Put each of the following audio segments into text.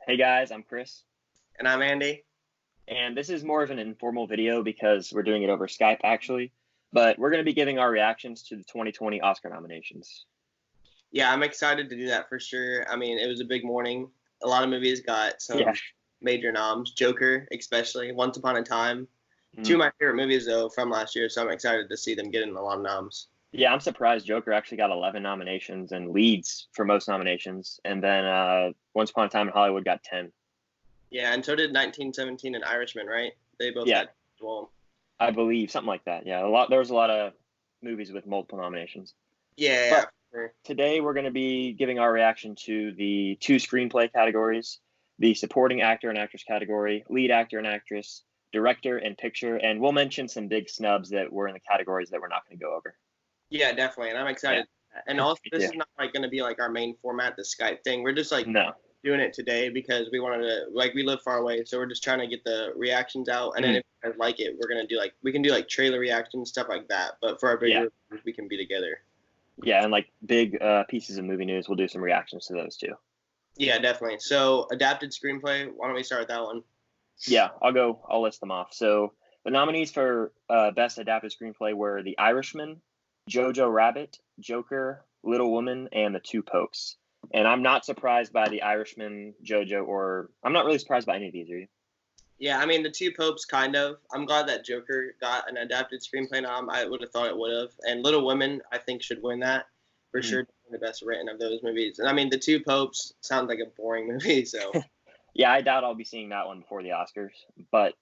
Hey guys, I'm Chris, And I'm Andy. and this is more of an informal video because we're doing it over Skype actually, but we're going to be giving our reactions to the 2020 Oscar nominations. Yeah, I'm excited to do that for sure. I mean, it was a big morning. A lot of movies got Yeah. some major noms. Joker, especially. Once Upon a Time. Two Mhm. of my favorite movies, though, from last year, so I'm excited to see them getting a lot of noms. Yeah, I'm surprised Joker actually got 11 nominations and leads for most nominations, and then Once Upon a Time in Hollywood got 10. Yeah, and so did 1917 and Irishman, right? They both Yeah, got, well, I believe something like that. Yeah, a lot. There was a lot of movies with multiple nominations. yeah, But for today we're going to be giving our reaction to the two screenplay categories, the supporting actor and actress category, lead actor and actress, director and picture, and we'll mention some big snubs that were in the categories that we're not going to go over. yeah, definitely. And I'm Yeah, excited. And also, me this too. is not like going to be like our main format, the Skype thing. We're just like No. doing it today because we wanted to, like, we live far away, so we're just trying to get the reactions out. And then Mhm. if you guys like it, we're gonna do like we can do like trailer reactions, stuff like that. But for our Yeah, bigger, we can be together. yeah, and like big pieces of movie news, we'll do some reactions to those too. Yeah, definitely. So adapted screenplay. Why don't we start with that one? Yeah, I'll list them off. So the nominees for best adapted screenplay were The Irishman, Jojo Rabbit, Joker, Little Woman, and The Two Popes. And I'm not surprised by The Irishman, Jojo, or I'm not really surprised by any of these. Are you? Yeah, I mean the two popes, kind of. I'm glad that Joker got an adapted screenplay nom. I would have thought it would have. And Little Women, I think, should win that for Mhm. sure. The best written of those movies. And I mean the two popes sounds like a boring movie. So Yeah, I doubt I'll be seeing that one before the Oscars. But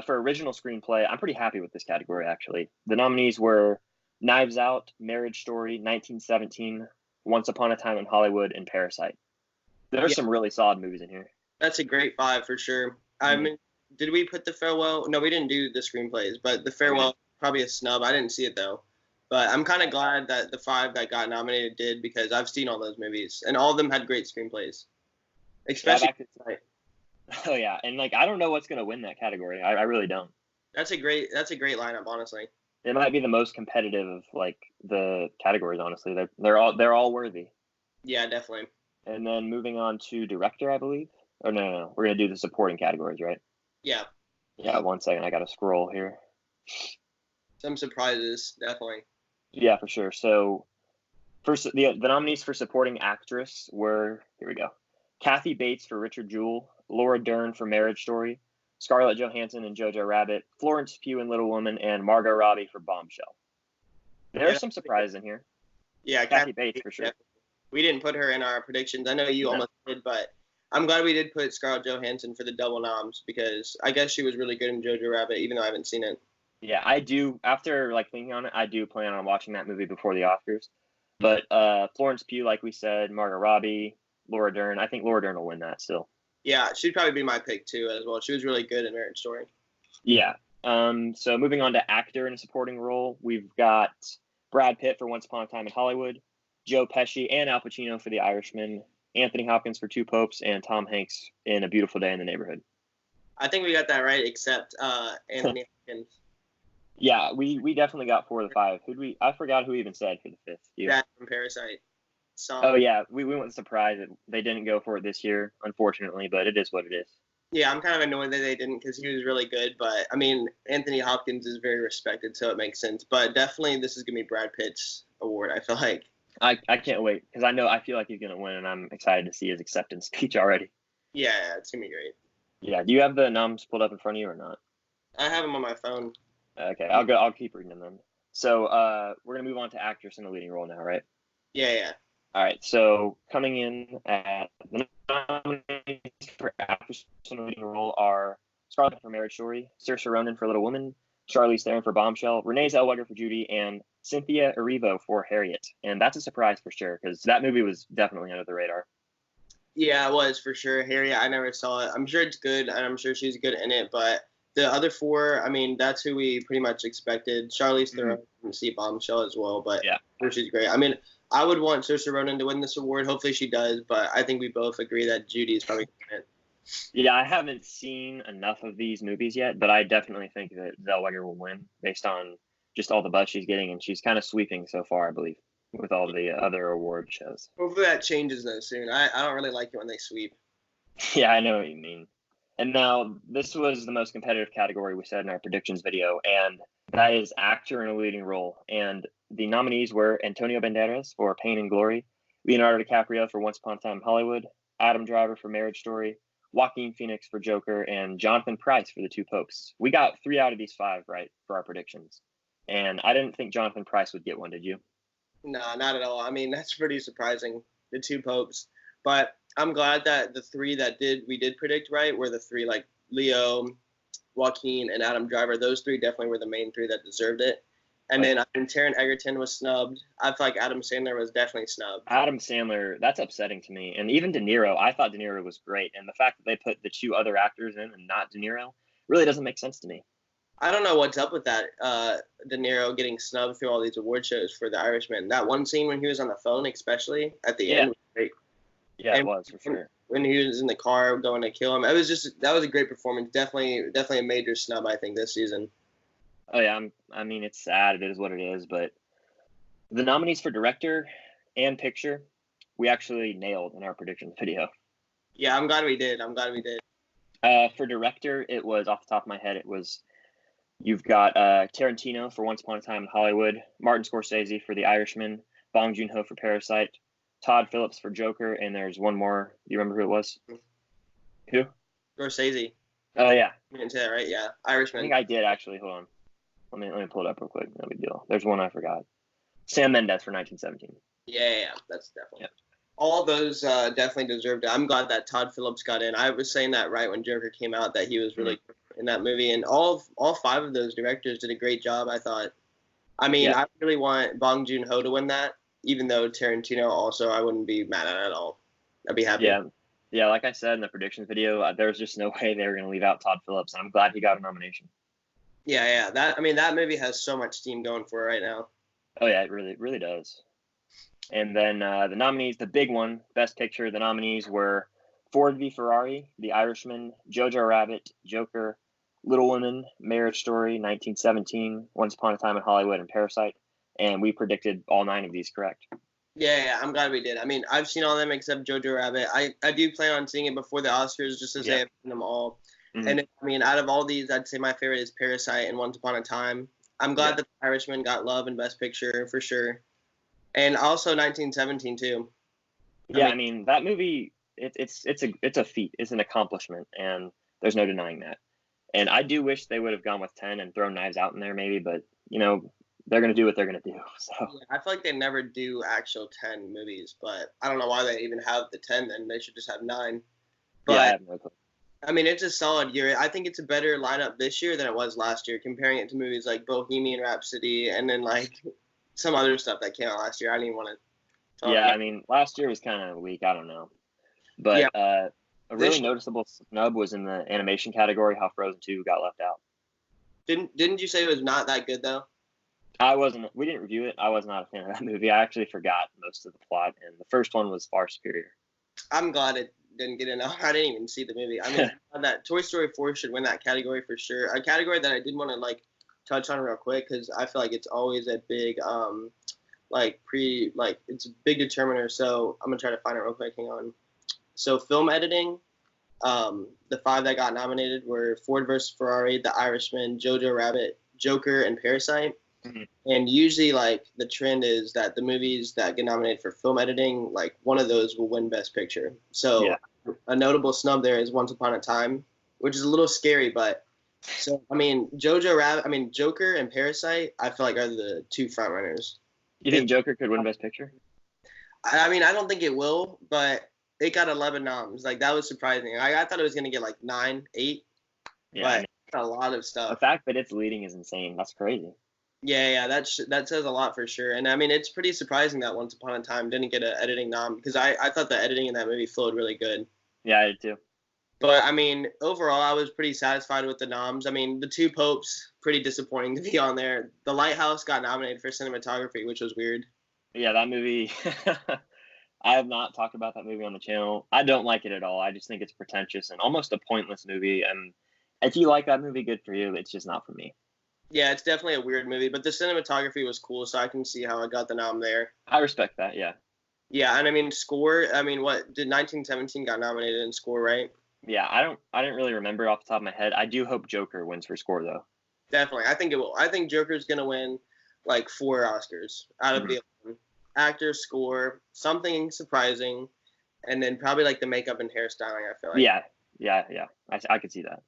for original screenplay, I'm pretty happy with this category actually. The nominees were Knives Out, Marriage Story, 1917, Once Upon a Time in Hollywood, and Parasite. There's yeah, some really solid movies in here. that's a great five for sure. I Mhm. mean, did we put the farewell? No, we didn't do the screenplays, but the Oh, we did. farewell probably a snub. I didn't see it though, but I'm kind of glad that the five that got nominated did because I've seen all those movies and all of them had great screenplays, Yeah, I've especially actually. tonight. Oh yeah, and like I don't know what's gonna win that category. I really don't. That's a great lineup, honestly. It might be the most competitive of like the categories. Honestly, they're all worthy. Yeah, definitely. And then moving on to director, I believe. Oh no, we're gonna do the supporting categories, right? Yeah, Yeah, 1 second, I gotta scroll here. some surprises, definitely. Yeah, for sure. So first, the nominees for supporting actress were here we go: Kathy Bates for Richard Jewell, Laura Dern for Marriage Story, Scarlett Johansson and Jojo Rabbit, Florence Pugh in Little Woman, and Margot Robbie for Bombshell. There are Yeah, some surprises in here. yeah. Kathy Bates for sure. We didn't put her in our predictions. I know you No. almost did, but I'm glad we did put Scarlett Johansson for the double noms because I guess she was really good in Jojo Rabbit, even though I haven't seen it. Yeah, I do. After like thinking on it, I do plan on watching that movie before the Oscars. But Florence Pugh, like we said, Margot Robbie, Laura Dern. I think Laura Dern will win that still. Yeah, she'd probably be my pick too as well. She was really good in Marriage Story. Yeah. So moving on to actor in a supporting role, we've got Brad Pitt for Once Upon a Time in Hollywood, Joe Pesci and Al Pacino for The Irishman, Anthony Hopkins for Two Popes, and Tom Hanks in A Beautiful Day in the Neighborhood. I think we got that right, except Anthony Hopkins. Yeah, we definitely got 4 of the 5. Who'd we? I forgot who even said for the fifth. You? That from Parasite. Oh Solid. yeah, we went surprised that they didn't go for it this year, unfortunately, but it is what it is. Yeah, I'm kind of annoyed that they didn't because he was really good. But I mean, Anthony Hopkins is very respected, so it makes sense. But definitely, this is gonna be Brad Pitt's award. I feel like. I can't wait because I feel like he's gonna win, and I'm excited to see his acceptance speech already. Yeah, it's gonna be great. Yeah, do you have the noms pulled up in front of you or not? I have him on my phone. Okay, I'll keep reading them then. So we're gonna move on to actress in the leading role now, right? Yeah, yeah. All right. So coming in at the nominees for actress in the leading role are Scarlett for Marriage Story, Saoirse Ronan for Little Woman, Charlize Theron for Bombshell, Renee Zellweger for Judy, and Cynthia Erivo for Harriet. And that's a surprise for sure because that movie was definitely under the radar. Yeah, it was for sure. Harry, I never saw it. I'm sure it's good, and I'm sure she's good in it. But the other four, I mean, that's who we pretty much expected. Charlize Mhm. Theron from See Bombshell as well, but Yeah. I'm sure she's great. I mean, I would want Saoirse Ronan to win this award. Hopefully she does, but I think we both agree that Judy is probably going to win. Yeah, I haven't seen enough of these movies yet, but I definitely think that Zellweger will win based on just all the buzz she's getting, and she's kind of sweeping so far, I believe, with all the other award shows. Hopefully that changes though soon. I don't really like it when they sweep. Yeah, I know what you mean. And now this was the most competitive category we said in our predictions video, and that is actor in a leading role. And the nominees were Antonio Banderas for Pain and Glory, Leonardo DiCaprio for Once Upon a Time in Hollywood, Adam Driver for Marriage Story, Joaquin Phoenix for Joker, and Jonathan Pryce for The Two Popes. We got 3 out of these 5 right for our predictions. And I didn't think Jonathan Pryce would get one, did you? No, not at all. I mean, that's pretty surprising, the two popes. But I'm glad that the three that we did predict right were the three, like Leo, Joaquin, and Adam Driver. Those three definitely were the main three that deserved it. And then I mean, Taron Egerton was snubbed. I feel like Adam Sandler was definitely snubbed. Adam Sandler, that's upsetting to me. And even De Niro, I thought De Niro was great. And the fact that they put the 2 other actors in and not De Niro really doesn't make sense to me. I don't know what's up with that. De Niro getting snubbed through all these award shows for The Irishman. That one scene when he was on the phone, especially at the end, was great. Yeah, it was for sure. When he was in the car going to kill him, that was a great performance. Definitely a major snub, I think, this season. Oh yeah, I mean it's sad. It is what it is. But the nominees for director and picture, we actually nailed in our predictions video. Yeah, I'm glad we did. For director, it was off the top of my head. You've got Tarantino for Once Upon a Time in Hollywood, Martin Scorsese for The Irishman, Bong Joon-ho for Parasite, Todd Phillips for Joker, and there's one more. Do you remember who it was? Who? Scorsese. Oh yeah. You didn't say that, right? Yeah, Irishman. I think I did actually. Hold on. Let me pull it up real quick. No big deal. There's one I forgot. Sam Mendes for 1917. Yeah, that's definitely. Yep. All those definitely deserved it. I'm glad that Todd Phillips got in. I was saying that right when Joker came out, that he was really in that movie, and all 5 of those directors did a great job, I thought. I mean, I really want Bong Joon-ho to win that, even though Tarantino also, I wouldn't be mad at all. I'd be happy. Yeah. Like I said in the predictions video, there's just no way they were going to leave out Todd Phillips. I'm glad he got a nomination. Yeah. That movie has so much steam going for it right now. Oh yeah, it really does. And then the nominees, the big one, Best Picture, the nominees were Ford v Ferrari, The Irishman, Jojo Rabbit, Joker, Little Women, Marriage Story, 1917, Once Upon a Time in Hollywood, and Parasite. And we predicted all 9 of these correct. Yeah, I'm glad we did. I mean, I've seen all of them except Jojo Rabbit. I do plan on seeing it before the Oscars just to say I've seen them all. Mm-hmm. And I mean, out of all these, I'd say my favorite is Parasite and Once Upon a Time. I'm glad that The Irishman got love in Best Picture for sure. And also 1917 too. I mean that movie, it's a feat, it's an accomplishment, and there's no denying that. And I do wish they would have gone with 10 and thrown Knives Out in there maybe, but they're gonna do what they're gonna do. So I feel like they never do actual 10 movies, but I don't know why they even have the 10. Then they should just have 9. But I have no clue. I mean, it's a solid year. I think it's a better lineup this year than it was last year, comparing it to movies like Bohemian Rhapsody and then like some other stuff that came out last year. I didn't even want to. I mean, last year was kind of weak. I don't know, but a really noticeable snub was in the animation category. How Frozen 2 got left out. Didn't you say it was not that good though? I wasn't. We didn't review it. I was not a fan of that movie. I actually forgot most of the plot, and the first one was far superior. I'm glad it didn't get in. I didn't even see the movie. I mean, that Toy Story 4 should win that category for sure. A category that I did want to touch on real quick because I feel like it's always a big it's a big determiner. So I'm gonna try to find it real quick. Hang on. So film editing, the 5 that got nominated were Ford vs Ferrari, The Irishman, Jojo Rabbit, Joker, and Parasite. Mm-hmm. And usually the trend is that the movies that get nominated for film editing, one of those will win Best Picture. So a notable snub there is Once Upon a Time, which is a little scary, but so I mean Joker and Parasite I feel like are the 2 front runners. You think Joker could win Best Picture? I mean I don't think it will, but it got 11 noms. That was surprising. I thought it was gonna get 9, 8. Yeah, but a lot of stuff. The fact that it's leading is insane. That's crazy. Yeah, that says a lot for sure. And I mean, it's pretty surprising that Once Upon a Time didn't get an editing nom because I thought the editing in that movie flowed really good. Yeah, I did too. But I mean, overall, I was pretty satisfied with the noms. I mean, The Two Popes, pretty disappointing to be on there. The Lighthouse got nominated for cinematography, which was weird. Yeah, that movie. I have not talked about that movie on the channel. I don't like it at all. I just think it's pretentious and almost a pointless movie. And if you like that movie, good for you. It's just not for me. Yeah, it's definitely a weird movie, but the cinematography was cool, so I can see how I got the nom there. I respect that, yeah. Yeah, and I mean score. I mean, what did 1917 got nominated in score, right? Yeah, I didn't really remember off the top of my head. I do hope Joker wins for score though. Definitely, I think it will. I think Joker's gonna win like 4 Oscars out of Mhm. the 11. Actor, score, something surprising, and then probably like the makeup and hairstyling. I feel like. Yeah. I could see that.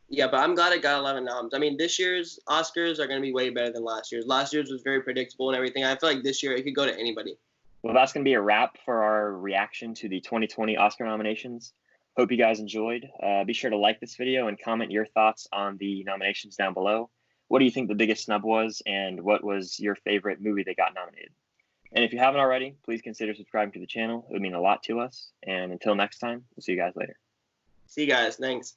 Yeah, but I'm glad it got 11 noms. I mean, this year's Oscars are going to be way better than last year's. Last year's was very predictable and everything. I feel like this year it could go to anybody. Well, that's going to be a wrap for our reaction to the 2020 Oscar nominations. Hope you guys enjoyed. Be sure to like this video and comment your thoughts on the nominations down below. What do you think the biggest snub was, and what was your favorite movie that got nominated? And if you haven't already, please consider subscribing to the channel. It would mean a lot to us. And until next time, we'll see you guys later. See you guys. Thanks.